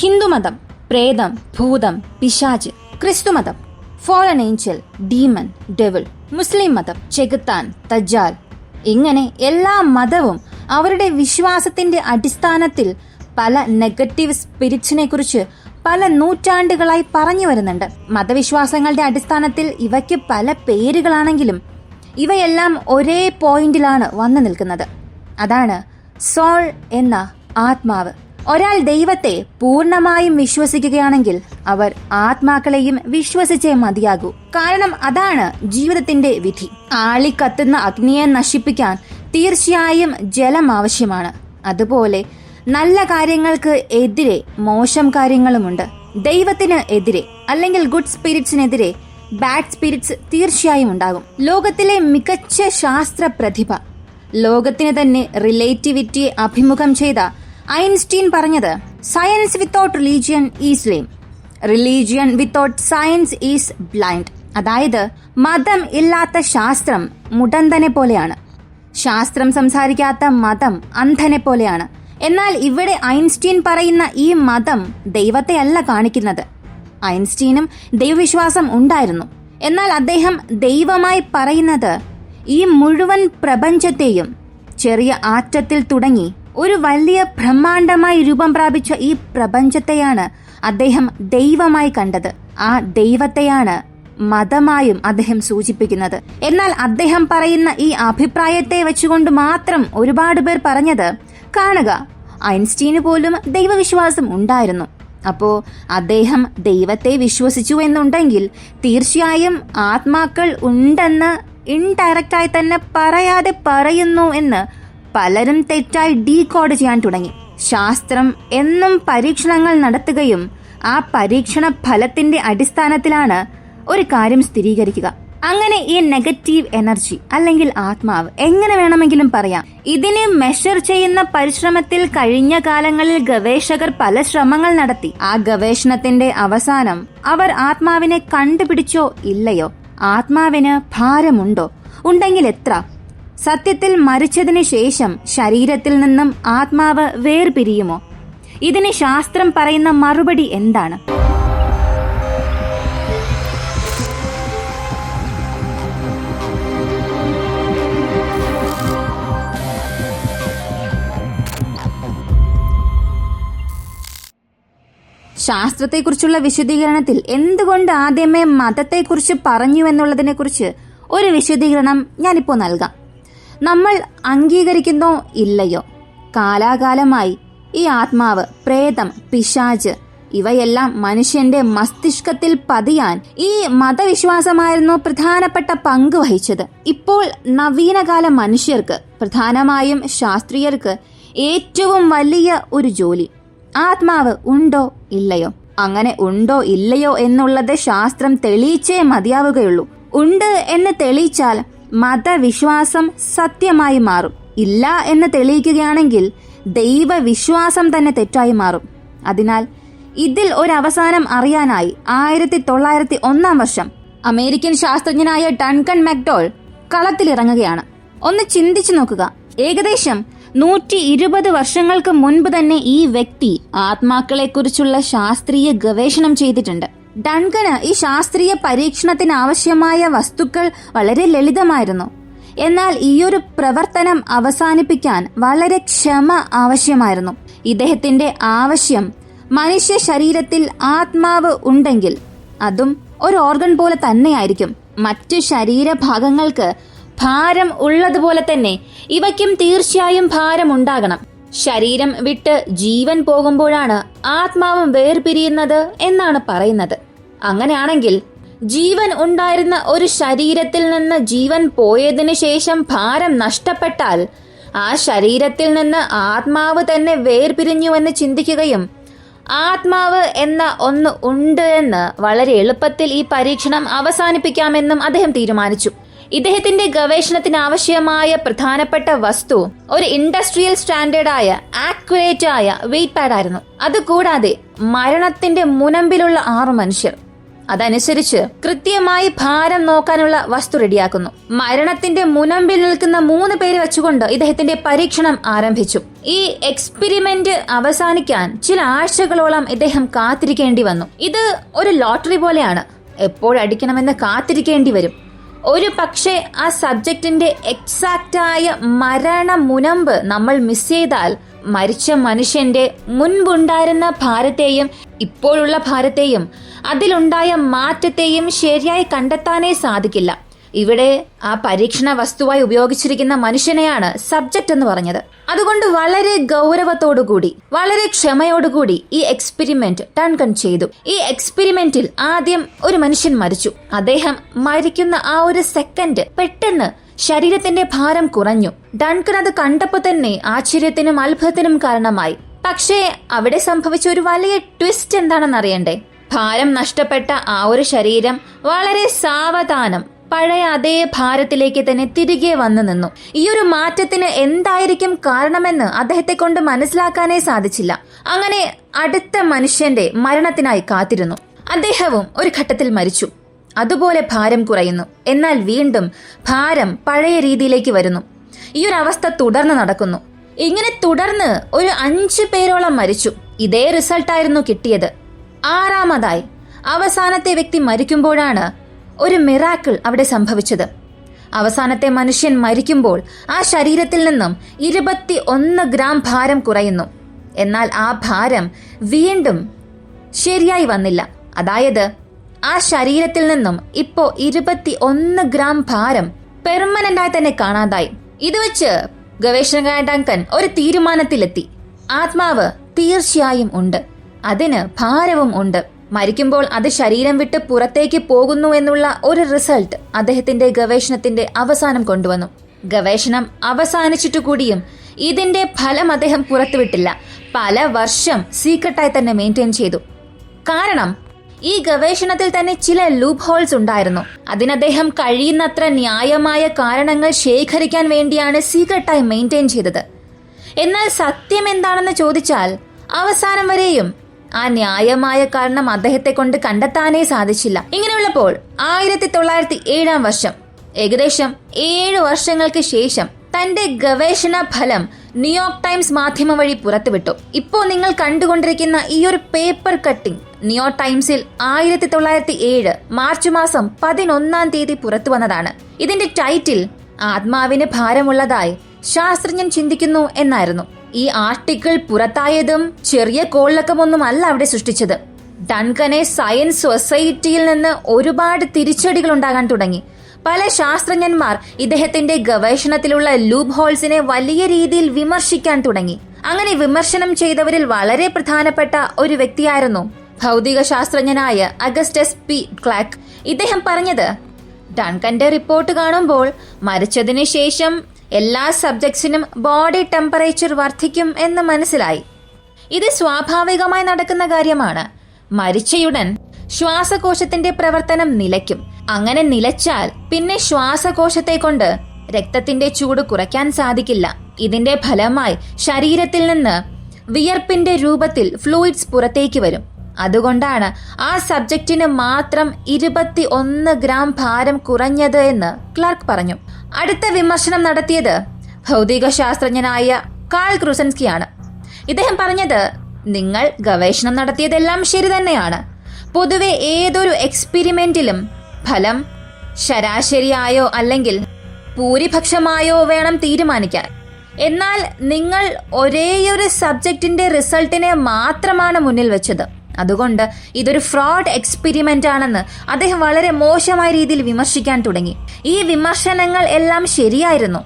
ഹിന്ദുമതം പ്രേതം, ഭൂതം, പിശാച്. ക്രിസ്തുമതം ഫോളൻ ഏഞ്ചൽ, ഡീമൺ, ഡെവിൾ. മുസ്ലിം മതം ചെകുത്താൻ, ദജ്ജാൽ. ഇങ്ങനെ എല്ലാ മതവും അവരുടെ വിശ്വാസത്തിന്റെ അടിസ്ഥാനത്തിൽ പല നെഗറ്റീവ് സ്പിരിറ്റ്സിനെ കുറിച്ച് പല നൂറ്റാണ്ടുകളായി പറഞ്ഞു വരുന്നുണ്ട്. മതവിശ്വാസങ്ങളുടെ അടിസ്ഥാനത്തിൽ ഇവയ്ക്ക് പല പേരുകളാണെങ്കിലും ഇവയെല്ലാം ഒരേ പോയിന്റിലാണ് വന്നു നിൽക്കുന്നത്. അതാണ് സോൾ എന്ന ആത്മാവ്. ഒരാൾ ദൈവത്തെ പൂർണ്ണമായും വിശ്വസിക്കുകയാണെങ്കിൽ അവർ ആത്മാക്കളെയും വിശ്വസിച്ചേ മതിയാകൂ. കാരണം അതാണ് ജീവിതത്തിന്റെ വിധി. ആളിക്കത്തുന്ന അഗ്നിയെ നശിപ്പിക്കാൻ തീർച്ചയായും ജലം ആവശ്യമാണ്. അതുപോലെ നല്ല കാര്യങ്ങൾക്ക് എതിരെ മോശം കാര്യങ്ങളുമുണ്ട്. ദൈവത്തിന് എതിരെ അല്ലെങ്കിൽ ഗുഡ് സ്പിരിറ്റ്സിനെതിരെ ബാഡ് സ്പിരിറ്റ്സ് തീർച്ചയായും ഉണ്ടാകും. ലോകത്തിലെ മികച്ച ശാസ്ത്ര പ്രതിഭ, ലോകത്തിന് തന്നെ റിലേറ്റിവിറ്റിയെ അഭിമുഖം ചെയ്ത ഐൻസ്റ്റീൻ പറഞ്ഞത്, science without religion is ലേം, religion without science is blind. അതായത് മതം ഇല്ലാത്ത ശാസ്ത്രം മുടന്തനെ പോലെയാണ്, ശാസ്ത്രം സംസാരിക്കാത്ത മതം അന്ധനെ പോലെയാണ്. എന്നാൽ ഇവിടെ ഐൻസ്റ്റീൻ പറയുന്ന ഈ മതം ദൈവത്തെയല്ല കാണിക്കുന്നത്. ഐൻസ്റ്റീനും ദൈവവിശ്വാസം ഉണ്ടായിരുന്നു. എന്നാൽ അദ്ദേഹം ദൈവമായി പറയുന്നത് ഈ മുഴുവൻ പ്രപഞ്ചത്തെയും ചെറിയ ആറ്റത്തിൽ തുടങ്ങി ഒരു വലിയ ബ്രഹ്മാണ്ഡമായി രൂപം പ്രാപിച്ച ഈ പ്രപഞ്ചത്തെയാണ് അദ്ദേഹം ദൈവമായി കണ്ടത്. ആ ദൈവത്തെയാണ് മതമായും അദ്ദേഹം സൂചിപ്പിക്കുന്നത്. എന്നാൽ അദ്ദേഹം പറയുന്ന ഈ അഭിപ്രായത്തെ വെച്ചുകൊണ്ട് മാത്രം ഒരുപാട് പേർ പറഞ്ഞത്, കാണുക, ഐൻസ്റ്റീന് പോലും ദൈവവിശ്വാസം ഉണ്ടായിരുന്നു. അപ്പോ അദ്ദേഹം ദൈവത്തെ വിശ്വസിച്ചു എന്നുണ്ടെങ്കിൽ തീർച്ചയായും ആത്മാക്കൾ ഉണ്ടെന്ന് ഇൻഡയറക്റ്റായി തന്നെ പറയാതെ പറയുന്നു എന്ന് പലരും തെറ്റായി ഡീകോഡ് ചെയ്യാൻ തുടങ്ങി. ശാസ്ത്രം എന്നും പരീക്ഷണങ്ങൾ നടത്തുകയും ആ പരീക്ഷണ ഫലത്തിന്റെ അടിസ്ഥാനത്തിലാണ് ഒരു കാര്യം സ്ഥിരീകരിക്കുക. അങ്ങനെ ഈ നെഗറ്റീവ് എനർജി അല്ലെങ്കിൽ ആത്മാവ് എങ്ങനെ വേണമെങ്കിലും പറയാം, ഇതിനെ മെഷർ ചെയ്യുന്ന പരിശ്രമത്തിൽ കഴിഞ്ഞ കാലങ്ങളിൽ ഗവേഷകർ പല ശ്രമങ്ങൾ നടത്തി. ആ ഗവേഷണത്തിന്റെ അവസാനം അവർ ആത്മാവിനെ കണ്ടുപിടിച്ചോ ഇല്ലയോ? ആത്മാവിന് ഭാരമുണ്ടോ? ഉണ്ടെങ്കിൽ എത്ര? സത്യത്തിൽ മരിച്ചതിന് ശേഷം ശരീരത്തിൽ നിന്നും ആത്മാവ് വേർപിരിയുമോ? ഇതിന് ശാസ്ത്രം പറയുന്ന മറുപടി എന്താണ്? ശാസ്ത്രത്തെക്കുറിച്ചുള്ള വിശദീകരണത്തിൽ എന്തുകൊണ്ട് ആദ്യമേ മതത്തെക്കുറിച്ച് പറഞ്ഞു എന്നുള്ളതിനെ കുറിച്ച് ഒരു വിശദീകരണം ഞാനിപ്പോൾ നൽകാം. നമ്മൾ അംഗീകരിക്കുന്നോ ഇല്ലയോ, കാലാകാലമായി ഈ ആത്മാവ്, പ്രേതം, പിശാച് ഇവയെല്ലാം മനുഷ്യന്റെ മസ്തിഷ്കത്തിൽ പതിയാൻ ഈ മതവിശ്വാസമായിരുന്നു പ്രധാനപ്പെട്ട പങ്ക് വഹിച്ചത്. ഇപ്പോൾ നവീനകാല മനുഷ്യർക്ക്, പ്രധാനമായും ശാസ്ത്രീയർക്ക് ഏറ്റവും വലിയ ഒരു ജോലി ആത്മാവ് ഉണ്ടോ ഇല്ലയോ. അങ്ങനെ ഉണ്ടോ ഇല്ലയോ എന്നുള്ളത് ശാസ്ത്രം തെളിയിച്ചേ മതിയാവുകയുള്ളൂ. ഉണ്ട് എന്ന് തെളിയിച്ചാൽ മതവിശ്വാസം സത്യമായി മാറും. ഇല്ല എന്ന് തെളിയിക്കുകയാണെങ്കിൽ ദൈവവിശ്വാസം തന്നെ തെറ്റായി മാറും. അതിനാൽ ഇതിൽ ഒരു അവസാനം അറിയാനായി 1901 അമേരിക്കൻ ശാസ്ത്രജ്ഞനായ ഡൺകൻ മക്ഡോൾ കളത്തിലിറങ്ങുകയാണ്. ഒന്ന് ചിന്തിച്ചു നോക്കുക, ഏകദേശം 120 വർഷങ്ങൾക്ക് മുൻപ് തന്നെ ഈ വ്യക്തി ആത്മാക്കളെക്കുറിച്ചുള്ള ശാസ്ത്രീയ ഗവേഷണം ചെയ്തിട്ടുണ്ട്. ഡൺകന് ഈ ശാസ്ത്രീയ പരീക്ഷണത്തിന് ആവശ്യമായ വസ്തുക്കൾ വളരെ ലളിതമായിരുന്നു. എന്നാൽ ഈയൊരു പ്രവർത്തനം അവസാനിപ്പിക്കാൻ വളരെ ക്ഷമ ആവശ്യമായിരുന്നു. ഇദ്ദേഹത്തിന്റെ ആവശ്യം മനുഷ്യ ശരീരത്തിൽ ആത്മാവ് ഉണ്ടെങ്കിൽ അതും ഒരു ഓർഗൻ പോലെ തന്നെയായിരിക്കും. മറ്റു ശരീരഭാഗങ്ങൾക്ക് ഭാരം ഉള്ളതുപോലെ തന്നെ ഇവയ്ക്കും തീർച്ചയായും ഭാരം ഉണ്ടാകണം. ശരീരം വിട്ട് ജീവൻ പോകുമ്പോഴാണ് ആത്മാവും വേർപിരിയുന്നത് എന്നാണ് പറയുന്നത്. അങ്ങനെയാണെങ്കിൽ ജീവൻ ഉണ്ടായിരുന്ന ഒരു ശരീരത്തിൽ നിന്ന് ജീവൻ പോയതിനു ശേഷം ഭാരം നഷ്ടപ്പെട്ടാൽ ആ ശരീരത്തിൽ നിന്ന് ആത്മാവ് തന്നെ വേർപിരിഞ്ഞുവെന്ന് ചിന്തിക്കുകയും ആത്മാവ് എന്ന ഒന്ന് ഉണ്ട് എന്ന് വളരെ എളുപ്പത്തിൽ ഈ പരീക്ഷണം അവസാനിപ്പിക്കാമെന്നും അദ്ദേഹം തീരുമാനിച്ചു. ഇദ്ദേഹത്തിന്റെ ഗവേഷണത്തിന് ആവശ്യമായ പ്രധാനപ്പെട്ട വസ്തു ഒരു ഇൻഡസ്ട്രിയൽ സ്റ്റാൻഡേർഡായ ആക്യുറേറ്റ് ആയ വെയിറ്റ് പാഡ് ആയിരുന്നു. അതുകൂടാതെ മരണത്തിന്റെ മുനമ്പിലുള്ള 6 മനുഷ്യർ. അതനുസരിച്ച് കൃത്യമായി ഭാരം നോക്കാനുള്ള വസ്തു റെഡിയാക്കുന്നു. മരണത്തിന്റെ മുനമ്പിൽ നിൽക്കുന്ന 3 പേര് വെച്ചുകൊണ്ട് ഇദ്ദേഹത്തിന്റെ പരീക്ഷണം ആരംഭിച്ചു. ഈ എക്സ്പെരിമെന്റ് അവസാനിക്കാൻ ചില ആഴ്ചകളോളം ഇദ്ദേഹം കാത്തിരിക്കേണ്ടി വന്നു. ഇത് ഒരു ലോട്ടറി പോലെയാണ്, എപ്പോഴടിക്കണമെന്ന് കാത്തിരിക്കേണ്ടി വരും. ഒരു പക്ഷേ ആ സബ്ജക്റ്റിന്റെ എക്സാക്റ്റായ മരണ മുനമ്പ് നമ്മൾ മിസ് ചെയ്താൽ മരിച്ച മനുഷ്യന്റെ മുൻപുണ്ടായിരുന്ന ഭാരത്തെയും ഇപ്പോഴുള്ള ഭാരത്തെയും അതിലുണ്ടായ മാറ്റത്തെയും ശരിയായി കണ്ടെത്താനേ സാധിക്കില്ല. ഇവിടെ ആ പരീക്ഷണ വസ്തുവായി ഉപയോഗിച്ചിരിക്കുന്ന മനുഷ്യനെയാണ് സബ്ജക്റ്റ് എന്ന് പറഞ്ഞത്. അതുകൊണ്ട് വളരെ ഗൗരവത്തോടുകൂടി വളരെ ക്ഷമയോടുകൂടി ഈ എക്സ്പെരിമെന്റ് ഡൺകൺ ചെയ്തു. ഈ എക്സ്പെരിമെന്റിൽ ആദ്യം ഒരു മനുഷ്യൻ മരിച്ചു. അദ്ദേഹം മരിക്കുന്ന ആ ഒരു സെക്കൻഡ് പെട്ടെന്ന് ശരീരത്തിന്റെ ഭാരം കുറഞ്ഞു. ഡൺകൺ അത് കണ്ടപ്പോൾ തന്നെ ആശ്ചര്യത്തിനും അത്ഭുതത്തിനും കാരണമായി. പക്ഷേ അവിടെ സംഭവിച്ച ഒരു വലിയ ട്വിസ്റ്റ് എന്താണെന്ന് അറിയണ്ടേ? ഭാരം നഷ്ടപ്പെട്ട ആ ഒരു ശരീരം വളരെ സാവധാനം പഴയ അതേ ഭാരത്തിലേക്ക് തന്നെ തിരികെ വന്നു നിന്നു. ഈ ഒരു മാറ്റത്തിന് എന്തായിരിക്കും കാരണമെന്ന് അദ്ദേഹത്തെ കൊണ്ട് മനസ്സിലാക്കാനേ സാധിച്ചില്ല. അങ്ങനെ അടുത്ത മനുഷ്യന്റെ മരണത്തിനായി കാത്തിരുന്നു. അദ്ദേഹവും ഒരു ഘട്ടത്തിൽ മരിച്ചു. അതുപോലെ ഭാരം കുറയുന്നു. എന്നാൽ വീണ്ടും ഭാരം പഴയ രീതിയിലേക്ക് വരുന്നു. ഈ ഒരു അവസ്ഥ തുടർന്ന് നടക്കുന്നു. ഇങ്ങനെ തുടർന്ന് ഒരു 5 പേരോളം മരിച്ചു. ഇതേ റിസൾട്ടായിരുന്നു കിട്ടിയത്. 6ാമതായി അവസാനത്തെ വ്യക്തി മരിക്കുമ്പോഴാണ് ഒരു മിറാക്കിൾ അവിടെ സംഭവിച്ചത്. അവസാനത്തെ മനുഷ്യൻ മരിക്കുമ്പോൾ ആ ശരീരത്തിൽ നിന്നും 21 ഗ്രാം ഭാരം കുറയുന്നു. എന്നാൽ ആ ഭാരം വീണ്ടും ശരിയായി വന്നില്ല. അതായത് ആ ശരീരത്തിൽ നിന്നും ഇപ്പോ 21 ഗ്രാം ഭാരം പെർമനന്റായി തന്നെ കാണാതായി. ഇത് വെച്ച് ഗവേഷകനായ ഡങ്കൻ ഒരു തീരുമാനത്തിലെത്തി. ആത്മാവ് തീർച്ചയായും ഉണ്ട്, അതിന് ഭാരവും ഉണ്ട്. മരിക്കുമ്പോൾ അത് ശരീരം വിട്ട് പുറത്തേക്ക് പോകുന്നു എന്നുള്ള ഒരു റിസൾട്ട് അദ്ദേഹത്തിന്റെ ഗവേഷണത്തിന്റെ അവസാനം കൊണ്ടുവന്നു. ഗവേഷണം അവസാനിച്ചിട്ടു കൂടിയും ഇതിന്റെ ഫലം അദ്ദേഹം പുറത്തുവിട്ടില്ല. പല വർഷം സീക്രട്ടായി തന്നെ മെയിൻറ്റെയിൻ ചെയ്തു. കാരണം ഈ ഗവേഷണത്തിൽ തന്നെ ചില ലൂപ്പ് ഹോൾസ് ഉണ്ടായിരുന്നു. അതിനദ്ദേഹം കഴിയുന്നത്ര ന്യായമായ കാരണങ്ങൾ ശേഖരിക്കാൻ വേണ്ടിയാണ് സീക്രട്ടായി മെയിൻറ്റെയിൻ ചെയ്തത്. എന്നാൽ സത്യം എന്താണെന്ന് ചോദിച്ചാൽ അവസാനം വരെയും ആ ന്യായമായ കാരണം അദ്ദേഹത്തെ കൊണ്ട് കണ്ടെത്താനേ സാധിച്ചില്ല. ഇങ്ങനെയുള്ളപ്പോൾ 1907 വർഷം, ഏകദേശം 7 വർഷങ്ങൾക്ക് ശേഷം തന്റെ ഗവേഷണ ഫലം ന്യൂയോർക്ക് ടൈംസ് മാധ്യമം വഴി പുറത്തുവിട്ടു. ഇപ്പോൾ നിങ്ങൾ കണ്ടുകൊണ്ടിരിക്കുന്ന ഈ ഒരു പേപ്പർ കട്ടിംഗ് ന്യൂയോർക്ക് ടൈംസിൽ 1907 മാർച്ച് മാസം 11-ാം തീയതി പുറത്തു വന്നതാണ്. ഇതിന്റെ ടൈറ്റിൽ ആത്മാവിന് ഭാരമുള്ളതായി ശാസ്ത്രജ്ഞൻ ചിന്തിക്കുന്നു എന്നായിരുന്നു. ഈ ആർട്ടിക്കിൾ പുറത്തായതും ചെറിയ കോളിളക്കമൊന്നും അല്ല അവിടെ സൃഷ്ടിച്ചത്. ഡൺകനെ സയൻസ് സൊസൈറ്റിയിൽ നിന്ന് ഒരുപാട് തിരിച്ചടികൾ ഉണ്ടാകാൻ തുടങ്ങി. പല ശാസ്ത്രജ്ഞന്മാർ ഇദ്ദേഹത്തിന്റെ ഗവേഷണത്തിലുള്ള ലൂപ്പ് ഹോൾസിനെ വലിയ രീതിയിൽ വിമർശിക്കാൻ തുടങ്ങി. അങ്ങനെ വിമർശനം ചെയ്തവരിൽ വളരെ പ്രധാനപ്പെട്ട ഒരു വ്യക്തിയായിരുന്നു ഭൗതിക ശാസ്ത്രജ്ഞനായ അഗസ്റ്റസ് പി ക്ലാക്ക്. ഇദ്ദേഹം പറഞ്ഞത്, ഡൺകന്റെ റിപ്പോർട്ട് കാണുമ്പോൾ മരിച്ചതിന് ശേഷം എല്ലാ സബ്ജക്ട്സിനും ബോഡി ടെമ്പറേച്ചർ വർദ്ധിക്കും എന്ന് മനസ്സിലായി. ഇത് സ്വാഭാവികമായി നടക്കുന്ന കാര്യമാണ്. മരിച്ചയുടൻ ശ്വാസകോശത്തിന്റെ പ്രവർത്തനം നിലയ്ക്കും. അങ്ങനെ നിലച്ചാൽ പിന്നെ ശ്വാസകോശത്തെ കൊണ്ട് രക്തത്തിന്റെ ചൂട് കുറയ്ക്കാൻ സാധിക്കില്ല. ഇതിന്റെ ഫലമായി ശരീരത്തിൽ നിന്ന് വിയർപ്പിന്റെ രൂപത്തിൽ ഫ്ലൂയിഡ്സ് പുറത്തേക്ക് വരും. അതുകൊണ്ടാണ് ആ സബ്ജക്റ്റിന് മാത്രം 21 ഗ്രാം ഭാരം കുറഞ്ഞത് എന്ന് ക്ലാർക്ക് പറഞ്ഞു. അടുത്ത വിമർശനം നടത്തിയത് ഭൗതിക ശാസ്ത്രജ്ഞനായ കാൾ ക്രൂസൻസ്കിയാണ്. ഇദ്ദേഹം പറഞ്ഞത്, നിങ്ങൾ ഗവേഷണം നടത്തിയതെല്ലാം ശരി തന്നെയാണ്. പൊതുവെ ഏതൊരു എക്സ്പെരിമെന്റിലും ഫലം ശരാശരിയായോ അല്ലെങ്കിൽ ഭൂരിപക്ഷമായോ വേണം തീരുമാനിക്കാൻ. എന്നാൽ നിങ്ങൾ ഒരേയൊരു സബ്ജക്റ്റിന്റെ റിസൾട്ടിനെ മാത്രമാണ് മുന്നിൽ വെച്ചത്. അതുകൊണ്ട് ഇതൊരു ഫ്രോഡ് എക്സ്പെരിമെന്റ് ആണെന്ന് അദ്ദേഹം വളരെ മോശമായ രീതിയിൽ വിമർശിക്കാൻ തുടങ്ങി. ഈ വിമർശനങ്ങൾ എല്ലാം ശരിയായിരുന്നു.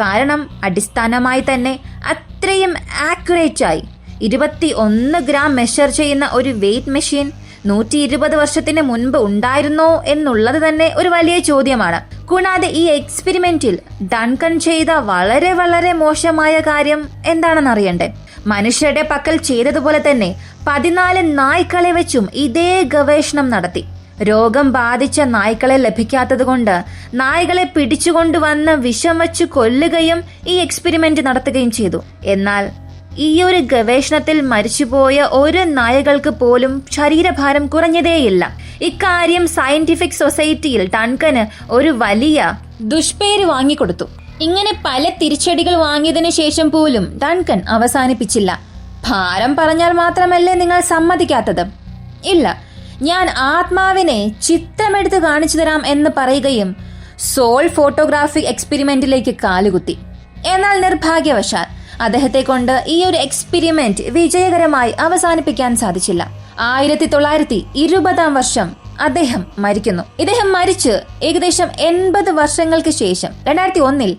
കാരണം അടിസ്ഥാനമായി തന്നെ അത്രയും ആക്യുറേറ്റ് ആയി 21 ഗ്രാം മെഷർ ചെയ്യുന്ന ഒരു വെയ്റ്റ് മെഷീൻ 120 വർഷത്തിന് മുൻപ് ഉണ്ടായിരുന്നോ എന്നുള്ളത് തന്നെ ഒരു വലിയ ചോദ്യമാണ്. കൂടാതെ ഈ എക്സ്പെരിമെന്റിൽ ഡൺകൺ ചെയ്ത വളരെ വളരെ മോശമായ കാര്യം എന്താണെന്ന് അറിയണ്ടേ? മനുഷ്യരുടെ പക്കൽ ചെയ്തതുപോലെ തന്നെ 14 നായ്ക്കളെ വെച്ചും ഇതേ ഗവേഷണം നടത്തി. രോഗം ബാധിച്ച നായ്ക്കളെ ലഭിക്കാത്തത് കൊണ്ട് നായ്കളെ പിടിച്ചുകൊണ്ടുവന്ന് വിഷം വച്ച് കൊല്ലുകയും ഈ എക്സ്പെരിമെന്റ് നടത്തുകയും ചെയ്തു. എന്നാൽ ഈ ഒരു ഗവേഷണത്തിൽ മരിച്ചുപോയ ഒരു നായകൾക്ക് പോലും ശരീരഭാരം കുറഞ്ഞതേയില്ല. ഇക്കാര്യം സയന്റിഫിക് സൊസൈറ്റിയിൽ ഡൺകന് ഒരു വലിയ ദുഷ്പേര് വാങ്ങിക്കൊടുത്തു. ഇങ്ങനെ പല തിരിച്ചടികൾ വാങ്ങിയതിനു ശേഷം പോലും ഡൺകൻ അവസാനിപ്പിച്ചില്ല. ഭാരം പറഞ്ഞാൽ മാത്രമല്ലേ നിങ്ങൾ സമ്മതിക്കാത്തത്? ഇല്ല, ഞാൻ ആത്മാവിനെ ചിത്രമെടുത്ത് കാണിച്ചു തരാം എന്ന് പറയുകയും സോൾ ഫോട്ടോഗ്രാഫി എക്സ്പെരിമെന്റിലേക്ക് കാലുകുത്തി. എന്നാൽ നിർഭാഗ്യവശാൽ അദ്ദേഹത്തെ കൊണ്ട് ഈ ഒരു എക്സ്പെരിമെന്റ് വിജയകരമായി അവസാനിപ്പിക്കാൻ സാധിച്ചില്ല. 1920 വർഷം അദ്ദേഹം മരിക്കുന്നു. ഇദ്ദേഹം മരിച്ച് ഏകദേശം 80 വർഷങ്ങൾക്ക് ശേഷം 2001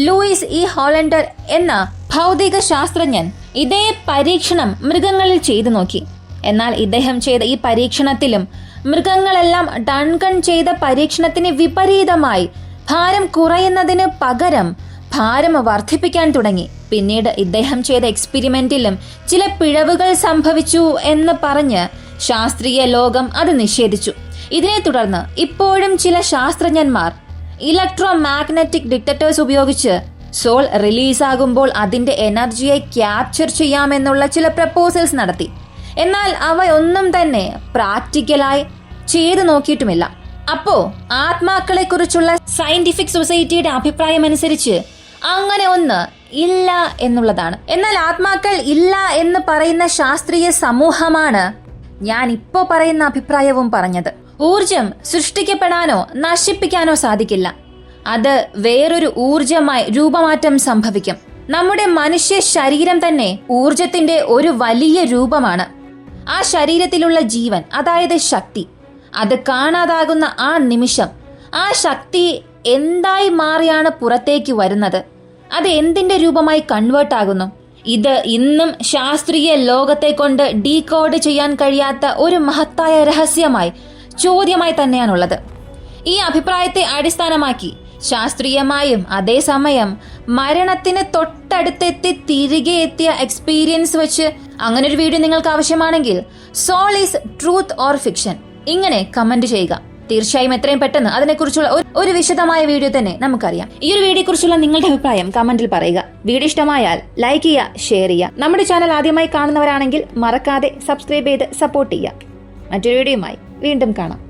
ലൂയിസ് ഇ ഹോളണ്ടർ എന്ന ഭൗതിക ശാസ്ത്രജ്ഞൻ ഇതേ പരീക്ഷണം മൃഗങ്ങളിൽ ചെയ്തു നോക്കി. എന്നാൽ ഇദ്ദേഹം ചെയ്ത ഈ പരീക്ഷണത്തിലും മൃഗങ്ങളെല്ലാം ഡൺകൺ ചെയ്ത പരീക്ഷണത്തിന് വിപരീതമായി ഭാരം കുറയുന്നതിന് പകരം ഭാരം വർദ്ധിപ്പിക്കാൻ തുടങ്ങി. പിന്നീട് ഇദ്ദേഹം ചെയ്ത എക്സ്പെരിമെന്റിലും ചില പിഴവുകൾ സംഭവിച്ചു എന്ന് പറഞ്ഞ് ശാസ്ത്രീയ ലോകം അത് നിഷേധിച്ചു. ഇതിനെ തുടർന്ന് ഇപ്പോഴും ചില ശാസ്ത്രജ്ഞന്മാർ ഇലക്ട്രോ മാഗ്നറ്റിക് ഡിറ്റക്ടേഴ്സ് ഉപയോഗിച്ച് സോൾ റിലീസാകുമ്പോൾ അതിന്റെ എനർജിയെ ക്യാപ്ചർ ചെയ്യാമെന്നുള്ള ചില പ്രപ്പോസൽസ് നടത്തി. എന്നാൽ അവ ഒന്നും തന്നെ പ്രാക്ടിക്കലായി ചെയ്തു നോക്കിയിട്ടുമില്ല. അപ്പോ ആത്മാക്കളെ കുറിച്ചുള്ള സയന്റിഫിക് സൊസൈറ്റിയുടെ അഭിപ്രായം അനുസരിച്ച് അങ്ങനെ ഒന്ന് ഇല്ല എന്നുള്ളതാണ്. എന്നാൽ ആത്മാക്കൾ ഇല്ല എന്ന് പറയുന്ന ശാസ്ത്രീയ സമൂഹമാണ് ഞാൻ ഇപ്പോ പറയുന്ന അഭിപ്രായവും പറഞ്ഞത്. ഊർജം സൃഷ്ടിക്കപ്പെടാനോ നശിപ്പിക്കാനോ സാധിക്കില്ല. അത് വേറൊരു ഊർജമായി രൂപമാറ്റം സംഭവിക്കും. നമ്മുടെ മനുഷ്യ ശരീരം തന്നെ ഊർജത്തിന്റെ ഒരു വലിയ രൂപമാണ്. ആ ശരീരത്തിലുള്ള ജീവൻ, അതായത് ശക്തി, അത് കാണാതാകുന്ന ആ നിമിഷം ആ ശക്തി എന്തായി മാറിയാണ് പുറത്തേക്ക് വരുന്നത്? അത് എന്തിന്റെ രൂപമായി കൺവേർട്ട് ആകുന്നു? ഇത് ഇന്നും ശാസ്ത്രീയ ലോകത്തെ കൊണ്ട് ഡീകോഡ് ചെയ്യാൻ കഴിയാത്ത ഒരു മഹത്തായ രഹസ്യമായി, ചോദ്യമായി തന്നെയാണുള്ളത്. ഈ അഭിപ്രായത്തെ അടിസ്ഥാനമാക്കി ശാസ്ത്രീയമായും അതേസമയം മരണത്തിന് തൊട്ടടുത്തെത്തി തിരികെ എത്തിയ എക്സ്പീരിയൻസ് വെച്ച് അങ്ങനൊരു വീഡിയോ നിങ്ങൾക്ക് ആവശ്യമാണെങ്കിൽ soul is truth or fiction ഇങ്ങനെ കമന്റ് ചെയ്യുക. തീർച്ചയായും എത്രയും പെട്ടെന്ന് അതിനെക്കുറിച്ചുള്ള ഒരു വിശദമായ വീഡിയോ തന്നെ നമുക്കറിയാം. ഈ ഒരു വീഡിയോ കുറിച്ചുള്ള നിങ്ങളുടെ അഭിപ്രായം കമന്റിൽ പറയുക. വീഡിയോ ഇഷ്ടമായാൽ ലൈക്ക് ചെയ്യുക, ഷെയർ ചെയ്യുക. നമ്മുടെ ചാനൽ ആദ്യമായി കാണുന്നവരാണെങ്കിൽ മറക്കാതെ സബ്സ്ക്രൈബ് ചെയ്ത് സപ്പോർട്ട് ചെയ്യുക. മറ്റൊരു വീഡിയോയുമായി വീണ്ടും കാണാം.